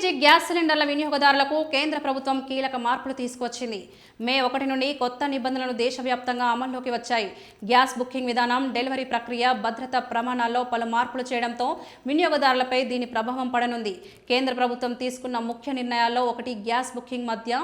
LPG gas సిలిండర్ల వినియోగదారులకు కేంద్ర ప్రభుత్వం కీలక మార్పులు తీసుకొచ్చింది. మే 1 నుండి కొత్త నిబంధనలు దేశవ్యాప్తంగా అమల్లోకి వచ్చాయి. గ్యాస్ బుకింగ్ విధానం, డెలివరీ ప్రక్రియ, భద్రతా ప్రమాణాల్లో పలు మార్పులు చేయడంతో వినియోగదారులపై దీని ప్రభావం పడనుంది. కేంద్ర ప్రభుత్వం తీసుకున్న ముఖ్య నిర్ణయాల్లో ఒకటి గ్యాస్ బుకింగ్ మధ్య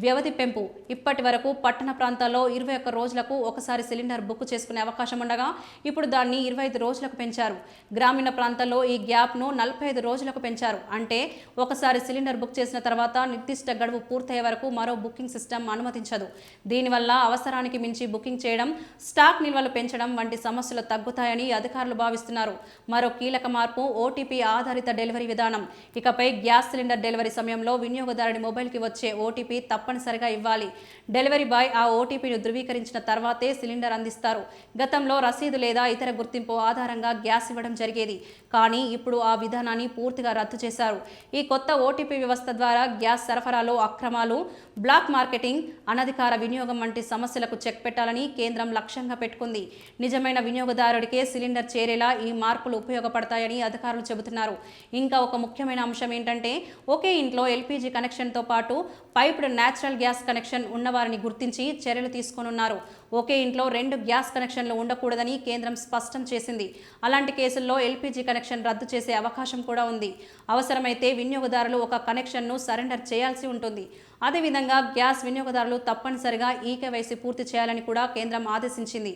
వ్యవధి పెంపు. ఇప్పటి వరకు పట్టణ ప్రాంతాల్లో 21 రోజులకు ఒకసారి సిలిండర్ బుక్ చేసుకునే అవకాశం ఉండగా ఇప్పుడు దాన్ని 25 రోజులకు పెంచారు. గ్రామీణ ప్రాంతాల్లో ఈ గ్యాప్ను 45 రోజులకు పెంచారు. అంటే ఒకసారి సిలిండర్ బుక్ చేసిన తర్వాత నిర్దిష్ట గడువు పూర్తయ్యే వరకు మరో బుకింగ్ సిస్టమ్ అనుమతించదు. దీనివల్ల అవసరానికి మించి బుకింగ్ చేయడం, స్టాక్ నిల్వలు పెంచడం వంటి సమస్యలు తగ్గుతాయని అధికారులు భావిస్తున్నారు. మరో కీలక మార్పు ఓటీపీ ఆధారిత డెలివరీ విధానం. ఇకపై గ్యాస్ సిలిండర్ డెలివరీ సమయంలో వినియోగదారుడి మొబైల్కి వచ్చే ఓటీపీ తప్పనిసరిగా ఇవ్వాలి. డెలివరీ బాయ్ ఆ ఓటీపీని ధృవీకరించిన తర్వాతే సిలిండర్ అందిస్తారు. గతంలో రసీదు లేదా ఇతర గుర్తింపు ఆధారంగా గ్యాస్ ఇవ్వడం జరిగేది. కానీ ఇప్పుడు ఆ విధానాన్ని పూర్తిగా రద్దు చేశారు. ఈ కొత్త ఓటీపీ వ్యవస్థ ద్వారా గ్యాస్ సరఫరాలో అక్రమాలు, బ్లాక్ మార్కెటింగ్, అనధికార వినియోగం వంటి సమస్యలకు చెక్ పెట్టాలని కేంద్రం లక్ష్యంగా పెట్టుకుంది. నిజమైన వినియోగదారుడికే సిలిండర్ చేరేలా ఈ మార్పులు ఉపయోగపడతాయని అధికారులు చెబుతున్నారు. ఇంకా ఒక ముఖ్యమైన అంశం ఏంటంటే ఒకే ఇంట్లో ఎల్పీజీ కనెక్షన్తో పాటు పైప్డ్ న్యాచురల్ గ్యాస్ కనెక్షన్ ఉన్నవారిని గుర్తించి చర్యలు తీసుకోనున్నారు. ఒకే ఇంట్లో 2 గ్యాస్ కనెక్షన్లు ఉండకూడదని కేంద్రం స్పష్టం చేసింది. అలాంటి కేసుల్లో ఎల్పీజీ కనెక్షన్ రద్దు చేసే అవకాశం కూడా ఉంది. అవసరమైతే వినియోగదారులు ఒక కనెక్షన్ను సరెండర్ చేయాల్సి ఉంటుంది. అదేవిధంగా గ్యాస్ వినియోగదారులు తప్పనిసరిగా ఈకేవైసీ పూర్తి చేయాలని కూడా కేంద్రం ఆదేశించింది.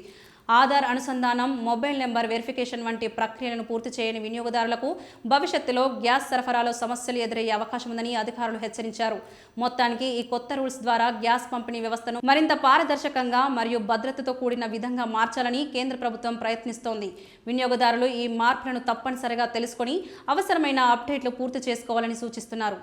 ఆధార్ అనుసంధానం, మొబైల్ నెంబర్ వెరిఫికేషన్ వంటి ప్రక్రియలను పూర్తి చేయని వినియోగదారులకు భవిష్యత్తులో గ్యాస్ సరఫరాలో సమస్యలు ఎదురయ్యే అవకాశం ఉందని అధికారులు హెచ్చరించారు. మొత్తానికి ఈ కొత్త రూల్స్ ద్వారా గ్యాస్ పంపిణీ వ్యవస్థను మరింత పారదర్శకంగా మరియు భద్రతతో కూడిన విధంగా మార్చాలని కేంద్ర ప్రభుత్వం ప్రయత్నిస్తోంది. వినియోగదారులు ఈ మార్పులను తప్పనిసరిగా తెలుసుకొని అవసరమైన అప్డేట్లు పూర్తి చేసుకోవాలని సూచిస్తున్నారు.